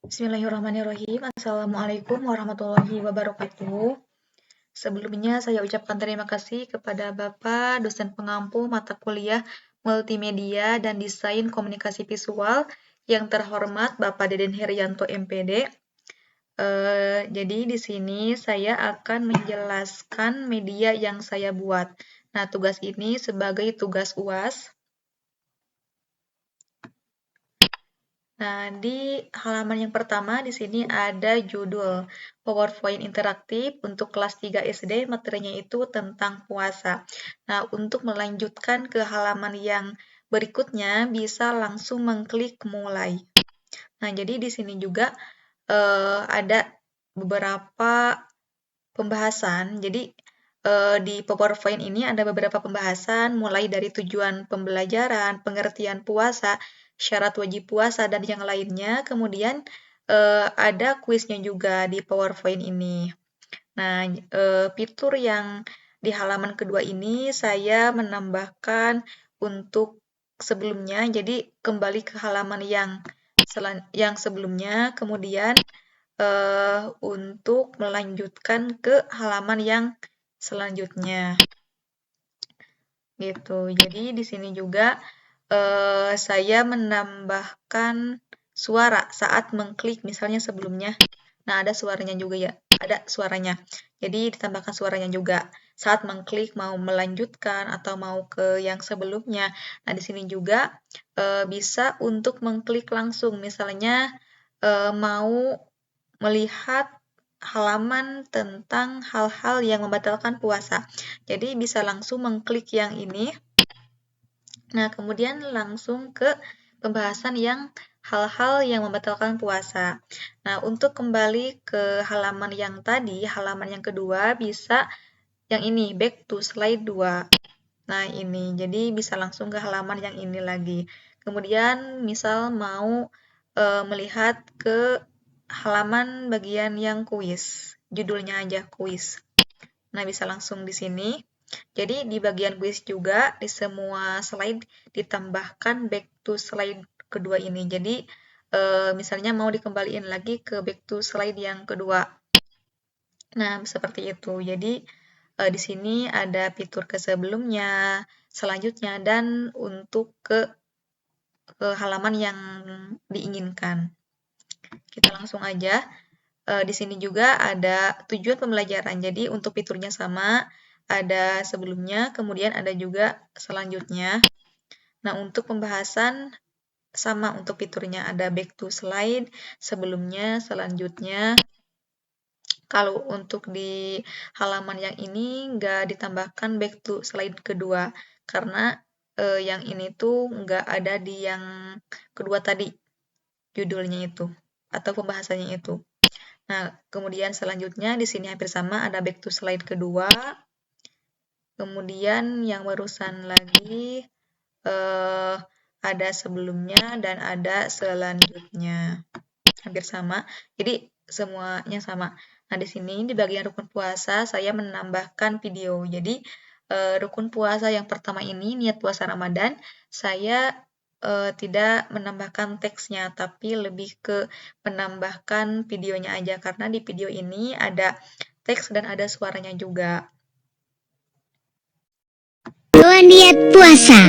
Bismillahirrahmanirrahim. Assalamualaikum warahmatullahi wabarakatuh. Sebelumnya saya ucapkan terima kasih kepada Bapak dosen pengampu mata kuliah Multimedia dan Desain Komunikasi Visual yang terhormat Bapak Deden Herianto MPD. Jadi di sini saya akan menjelaskan media yang saya buat. Nah, tugas ini sebagai tugas UAS. Nah, di halaman yang pertama di sini ada judul PowerPoint interaktif untuk kelas 3 SD, materinya itu tentang puasa. Nah, untuk melanjutkan ke halaman yang berikutnya bisa langsung mengklik mulai. Nah, jadi di sini juga ada beberapa pembahasan. Jadi di PowerPoint ini ada beberapa pembahasan mulai dari tujuan pembelajaran, pengertian puasa, syarat wajib puasa, dan yang lainnya. Kemudian ada kuisnya juga di PowerPoint ini. Nah, fitur yang di halaman kedua ini saya menambahkan untuk sebelumnya, jadi kembali ke halaman yang sebelumnya, kemudian untuk melanjutkan ke halaman yang selanjutnya. Gitu. Jadi di sini juga saya menambahkan suara saat mengklik misalnya sebelumnya. Nah, ada suaranya juga ya. Ada suaranya. Jadi ditambahkan suaranya juga saat mengklik mau melanjutkan atau mau ke yang sebelumnya. Nah, di sini juga bisa untuk mengklik langsung misalnya mau melihat halaman tentang hal-hal yang membatalkan puasa. Jadi bisa langsung mengklik yang ini. Nah, kemudian langsung ke pembahasan yang hal-hal yang membatalkan puasa. Nah, untuk kembali ke halaman yang tadi, halaman yang kedua bisa yang ini, back to slide 2. Nah, ini. Jadi bisa langsung ke halaman yang ini lagi. Kemudian misal mau melihat ke halaman bagian yang kuis. Judulnya aja kuis. Nah, bisa langsung di sini. Jadi di bagian kuis juga di semua slide ditambahkan back to slide kedua ini. Jadi misalnya mau dikembaliin lagi ke back to slide yang kedua. Nah, seperti itu. Jadi di sini ada fitur ke sebelumnya, selanjutnya, dan untuk ke halaman yang diinginkan. Kita langsung aja. Di sini juga ada tujuan pembelajaran. Jadi untuk fiturnya sama, ada sebelumnya, kemudian ada juga selanjutnya. Nah, untuk pembahasan sama untuk fiturnya. Ada back to slide, sebelumnya, selanjutnya. Kalau untuk di halaman yang ini nggak ditambahkan back to slide kedua, karena yang ini tuh nggak ada di yang kedua tadi, judulnya itu, atau pembahasannya itu. Nah, kemudian selanjutnya di sini hampir sama, ada back to slide kedua. Kemudian yang barusan lagi ada sebelumnya dan ada selanjutnya. Hampir sama. Jadi semuanya sama. Nah, di sini di bagian rukun puasa saya menambahkan video. Jadi rukun puasa yang pertama ini niat puasa Ramadan, saya tidak menambahkan teksnya, tapi lebih ke menambahkan videonya aja karena di video ini ada teks dan ada suaranya juga. Doa niat puasa.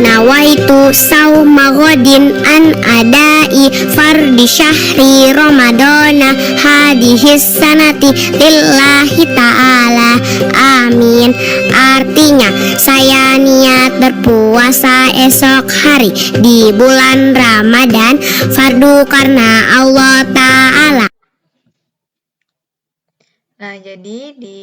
Nawaitu sauma godin an adai fardi syahri ramadana hadihis sanati lillahi ta'ala. Amin. Artinya saya niat berpuasa esok hari di bulan Ramadan fardu karena Allah Ta'ala. Nah, jadi di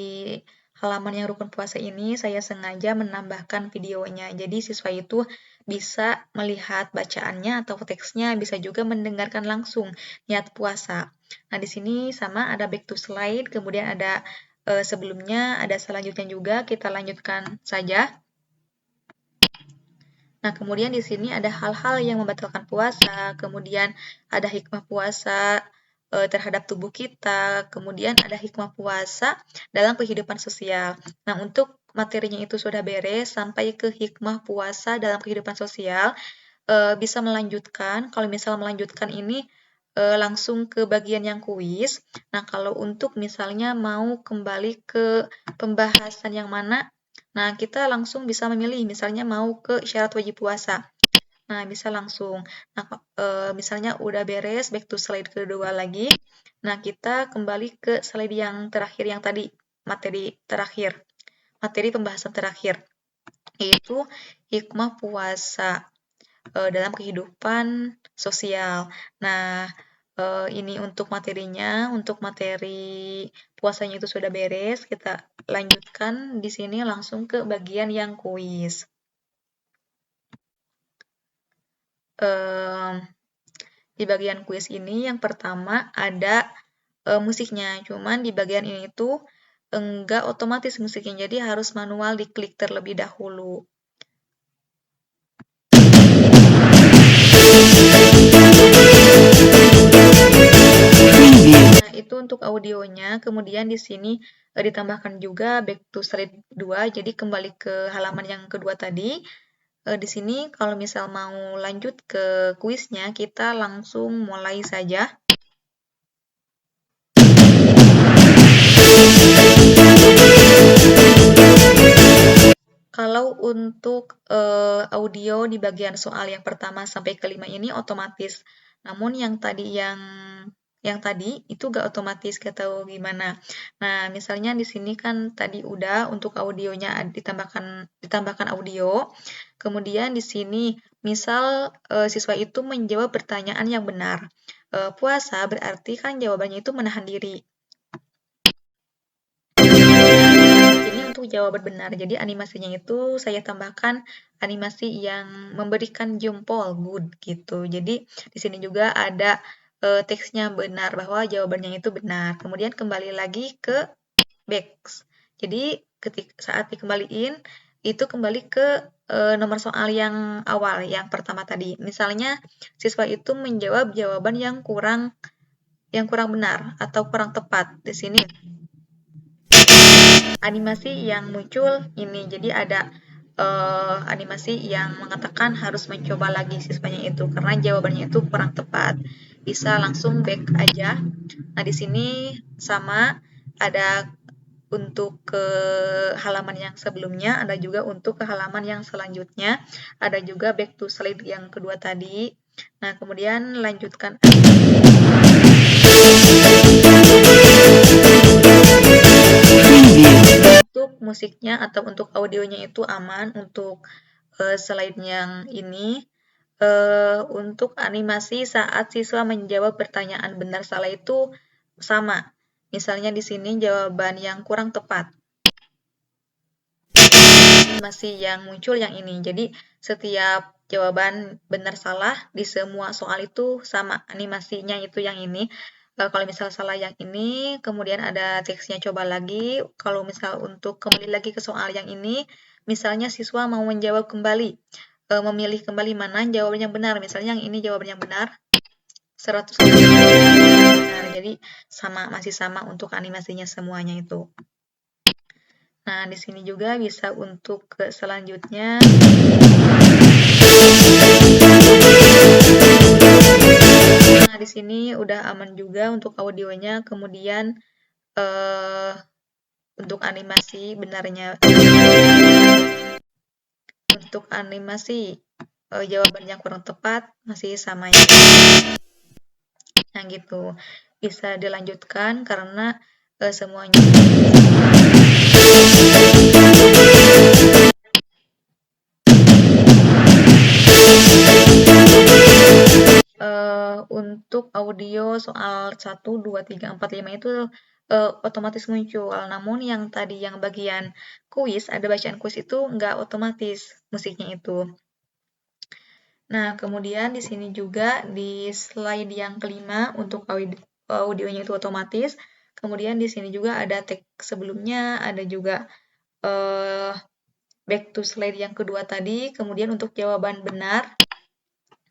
halaman yang rukun puasa ini saya sengaja menambahkan videonya. Jadi siswa itu bisa melihat bacaannya atau teksnya, bisa juga mendengarkan langsung niat puasa. Nah, di sini sama ada back to slide, kemudian ada sebelumnya, ada selanjutnya juga. Kita lanjutkan saja. Nah, kemudian di sini ada hal-hal yang membatalkan puasa, kemudian ada hikmah puasa terhadap tubuh kita, kemudian ada hikmah puasa dalam kehidupan sosial. Nah, untuk materinya itu sudah beres sampai ke hikmah puasa dalam kehidupan sosial. bisa melanjutkan. Kalau misal melanjutkan ini langsung ke bagian yang kuis. Nah, kalau untuk misalnya mau kembali ke pembahasan yang mana, nah kita langsung bisa memilih, misalnya mau ke syarat wajib puasa. Nah, bisa langsung. Nah, misalnya udah beres, back to slide kedua lagi. Nah, kita kembali ke slide yang terakhir yang tadi, materi terakhir, materi pembahasan terakhir, yaitu hikmah puasa dalam kehidupan sosial. Nah, ini untuk materinya, untuk materi puasanya itu sudah beres. Kita lanjutkan di sini langsung ke bagian yang kuis. Di bagian kuis ini yang pertama ada musiknya, cuman di bagian ini tuh enggak otomatis musiknya, jadi harus manual diklik terlebih dahulu. Nah, itu untuk audionya. Kemudian di sini ditambahkan juga back to slide 2, jadi kembali ke halaman yang kedua tadi. Di sini kalau misal mau lanjut ke kuisnya, kita langsung mulai saja. Kalau untuk audio di bagian soal yang pertama sampai kelima ini otomatis. Namun yang tadi itu gak otomatis, gak tahu gimana. Nah, misalnya di sini kan tadi udah untuk audionya ditambahkan audio. Kemudian di sini misal siswa itu menjawab pertanyaan yang benar. Puasa berarti kan jawabannya itu menahan diri. Ini untuk jawaban benar. Jadi animasinya itu saya tambahkan animasi yang memberikan jempol good gitu. Jadi di sini juga ada teksnya benar bahwa jawabannya itu benar. Kemudian kembali lagi ke back. Jadi saat dikembaliin itu kembali ke nomor soal yang awal, yang pertama tadi. Misalnya siswa itu menjawab jawaban yang kurang benar atau kurang tepat. Di sini animasi yang muncul ini, jadi ada animasi yang mengatakan harus mencoba lagi siswanya itu karena jawabannya itu kurang tepat. Bisa langsung back aja. Nah, di sini sama ada untuk ke halaman yang sebelumnya, ada juga untuk ke halaman yang selanjutnya, ada juga back to slide yang kedua tadi. Nah, kemudian lanjutkan untuk musiknya atau untuk audionya itu aman. Untuk slide yang ini untuk animasi saat siswa menjawab pertanyaan benar salah itu sama. Misalnya di sini jawaban yang kurang tepat. Animasi yang muncul yang ini. Jadi setiap jawaban benar salah di semua soal itu sama animasinya itu yang ini. Kalau misal salah yang ini, kemudian ada teksnya coba lagi. Kalau misal untuk kembali lagi ke soal yang ini, misalnya siswa mau menjawab kembali, memilih kembali mana jawaban yang benar. Misalnya yang ini jawaban yang benar, 100% benar. Jadi masih sama untuk animasinya semuanya itu. Nah, di sini juga bisa untuk ke selanjutnya. Nah, di sini udah aman juga untuk audionya. Kemudian untuk animasi benarnya. Untuk animasi jawaban yang kurang tepat masih sama ya. Nah, gitu. Bisa dilanjutkan karena semuanya untuk audio soal 1, 2, 3, 4, 5 itu otomatis muncul. Namun yang tadi yang bagian kuis, ada bacaan kuis itu nggak otomatis musiknya itu. Nah, kemudian di sini juga di slide yang kelima untuk audionya itu otomatis. Kemudian di sini juga ada teks sebelumnya, ada juga back to slide yang kedua tadi. Kemudian untuk jawaban benar,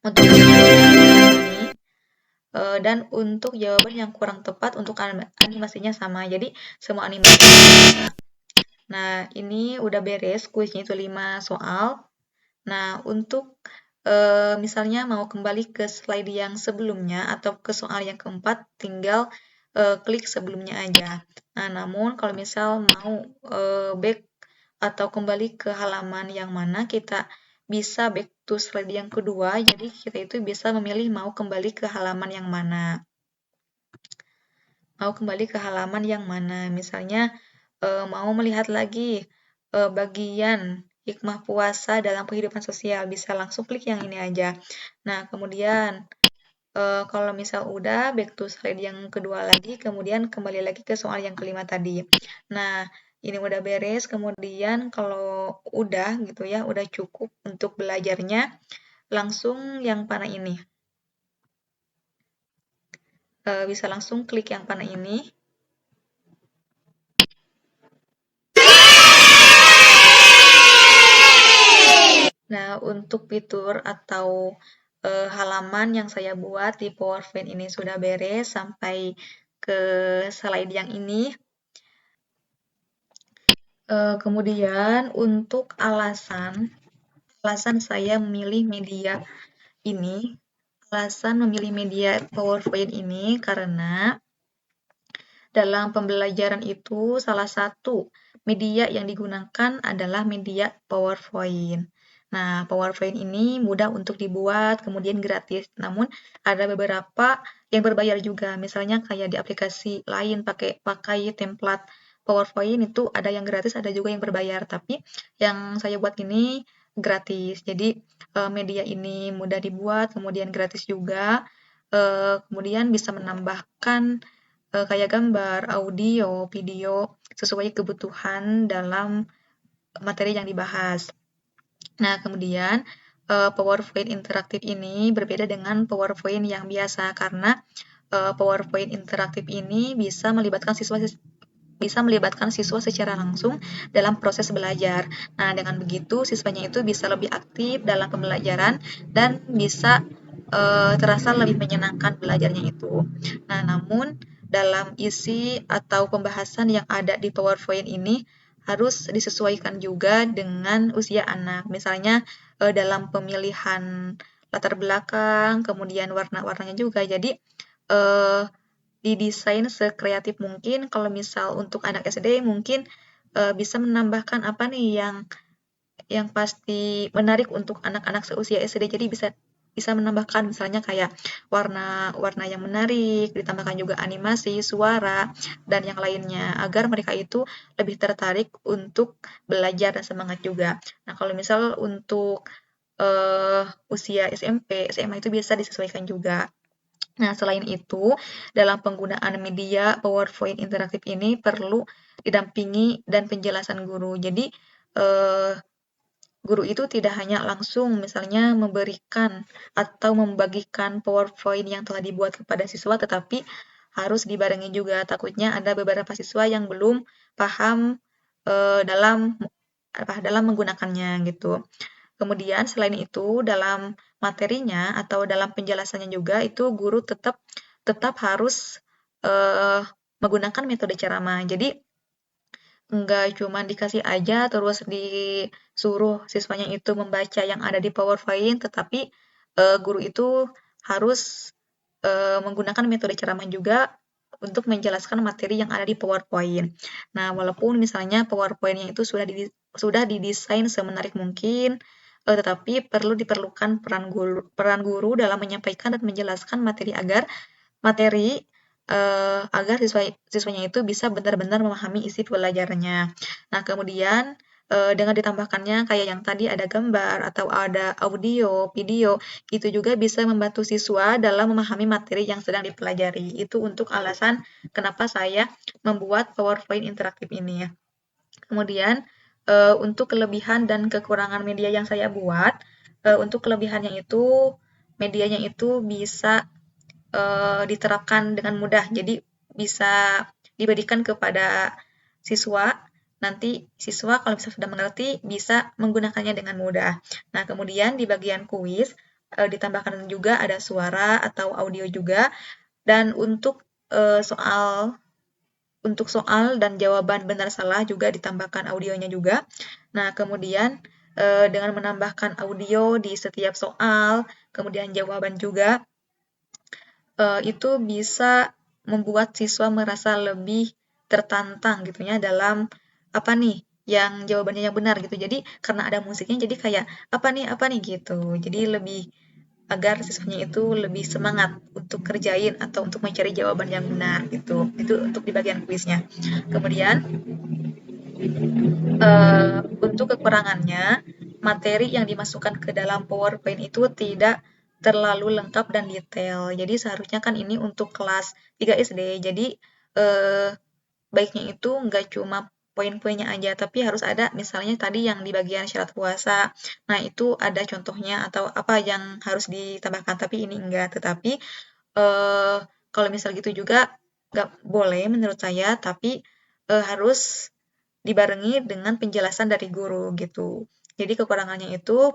untuk ini, dan untuk jawaban yang kurang tepat untuk animasinya sama. Jadi semua animasi sama. Nah, ini udah beres kuisnya itu 5 soal. Nah, untuk misalnya mau kembali ke slide yang sebelumnya atau ke soal yang keempat, tinggal klik sebelumnya aja. Nah, namun kalau misal mau back atau kembali ke halaman yang mana, kita bisa back to slide yang kedua, jadi kita itu bisa memilih mau kembali ke halaman yang mana. Mau kembali ke halaman yang mana, misalnya mau melihat lagi bagian hikmah puasa dalam kehidupan sosial, bisa langsung klik yang ini aja. Nah, kemudian kalau misal udah back to slide yang kedua lagi, kemudian kembali lagi ke soal yang kelima tadi. Nah, ini udah beres, kemudian kalau udah gitu ya, udah cukup untuk belajarnya, langsung yang panah ini. Bisa langsung klik yang panah ini. Nah, untuk fitur atau halaman yang saya buat di PowerPoint ini sudah beres sampai ke slide yang ini. Kemudian untuk alasan saya memilih media ini, alasan memilih media PowerPoint ini karena dalam pembelajaran itu salah satu media yang digunakan adalah media PowerPoint. Nah, PowerPoint ini mudah untuk dibuat, kemudian gratis. Namun ada beberapa yang berbayar juga. Misalnya kayak di aplikasi lain pakai template PowerPoint itu ada yang gratis, ada juga yang berbayar. Tapi yang saya buat ini gratis. Jadi media ini mudah dibuat, kemudian gratis juga. Kemudian bisa menambahkan kayak gambar, audio, video sesuai kebutuhan dalam materi yang dibahas. Nah, kemudian PowerPoint interaktif ini berbeda dengan PowerPoint yang biasa karena PowerPoint interaktif ini bisa melibatkan siswa secara langsung dalam proses belajar. Nah, dengan begitu siswanya itu bisa lebih aktif dalam pembelajaran dan bisa terasa lebih menyenangkan belajarnya itu. Nah, namun dalam isi atau pembahasan yang ada di PowerPoint ini harus disesuaikan juga dengan usia anak. Misalnya dalam pemilihan latar belakang, kemudian warna-warnanya juga. Jadi didesain sekreatif mungkin. Kalau misal untuk anak SD mungkin bisa menambahkan apa nih yang pasti menarik untuk anak-anak seusia SD. Jadi bisa menambahkan misalnya kayak warna-warna yang menarik, ditambahkan juga animasi, suara, dan yang lainnya agar mereka itu lebih tertarik untuk belajar dan semangat juga. Nah, kalau misal untuk usia SMP, SMA itu bisa disesuaikan juga. Nah, selain itu, dalam penggunaan media PowerPoint interaktif ini perlu didampingi dan penjelasan guru. Jadi, guru itu tidak hanya langsung misalnya memberikan atau membagikan PowerPoint yang telah dibuat kepada siswa, tetapi harus dibarengi juga. Takutnya ada beberapa siswa yang belum paham dalam menggunakannya gitu. Kemudian selain itu dalam materinya atau dalam penjelasannya juga itu guru tetap harus menggunakan metode ceramah. Jadi nggak cuma dikasih aja terus disuruh siswanya itu membaca yang ada di PowerPoint, tetapi guru itu harus menggunakan metode ceramah juga untuk menjelaskan materi yang ada di PowerPoint. Nah, walaupun misalnya PowerPoint-nya itu sudah didesain semenarik mungkin, tetapi diperlukan peran guru dalam menyampaikan dan menjelaskan materi agar siswanya itu bisa benar-benar memahami isi pelajarannya. Nah, kemudian dengan ditambahkannya kayak yang tadi ada gambar atau ada audio, video, itu juga bisa membantu siswa dalam memahami materi yang sedang dipelajari. Itu untuk alasan kenapa saya membuat PowerPoint interaktif ini ya. Kemudian untuk kelebihan dan kekurangan media yang saya buat, untuk kelebihannya itu medianya itu bisa diterapkan dengan mudah. Jadi bisa diberikan kepada siswa. Nanti siswa kalau misalnya sudah mengerti bisa menggunakannya dengan mudah. Nah, kemudian di bagian kuis ditambahkan juga ada suara atau audio juga. Dan untuk soal dan jawaban benar salah juga ditambahkan audionya juga. Nah, kemudian dengan menambahkan audio di setiap soal, kemudian jawaban juga, itu bisa membuat siswa merasa lebih tertantang gitu ya dalam apa nih yang jawabannya yang benar gitu. Jadi karena ada musiknya jadi kayak apa nih gitu. Jadi lebih agar siswanya itu lebih semangat untuk kerjain atau untuk mencari jawaban yang benar gitu. Itu untuk di bagian kuisnya. Kemudian untuk kekurangannya, materi yang dimasukkan ke dalam PowerPoint itu tidak terlalu lengkap dan detail. Jadi seharusnya kan ini untuk kelas 3 SD. Jadi eh, baiknya itu nggak cuma poin-poinnya aja, tapi harus ada misalnya tadi yang di bagian syarat puasa. Nah, itu ada contohnya atau apa yang harus ditambahkan, tapi ini enggak. Tetapi kalau misal gitu juga nggak boleh menurut saya, tapi harus dibarengi dengan penjelasan dari guru gitu. Jadi kekurangannya itu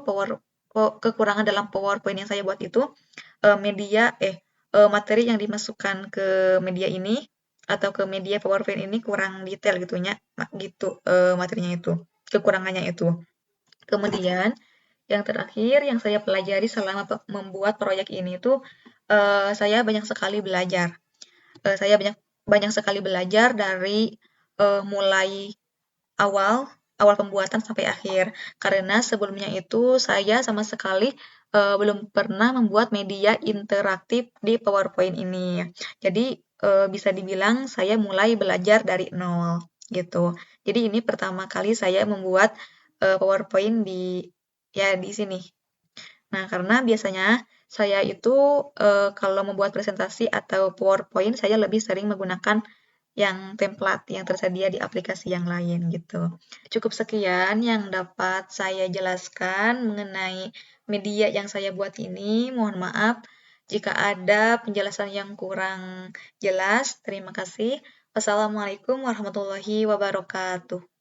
kekurangan dalam PowerPoint yang saya buat itu materi yang dimasukkan ke media ini atau ke media PowerPoint ini kurang detail gitunya gitu materinya itu kekurangannya itu. Kemudian yang terakhir yang saya pelajari selama membuat proyek ini tuh saya banyak sekali belajar. Saya banyak banyak sekali belajar dari mulai awal awal pembuatan sampai akhir. Karena sebelumnya itu saya sama sekali belum pernah membuat media interaktif di PowerPoint ini. Jadi bisa dibilang saya mulai belajar dari nol gitu. Jadi ini pertama kali saya membuat PowerPoint di sini. Nah, karena biasanya saya itu kalau membuat presentasi atau PowerPoint saya lebih sering menggunakan yang template yang tersedia di aplikasi yang lain gitu. Cukup sekian yang dapat saya jelaskan mengenai media yang saya buat ini. Mohon maaf jika ada penjelasan yang kurang jelas. Terima kasih. Wassalamualaikum warahmatullahi wabarakatuh.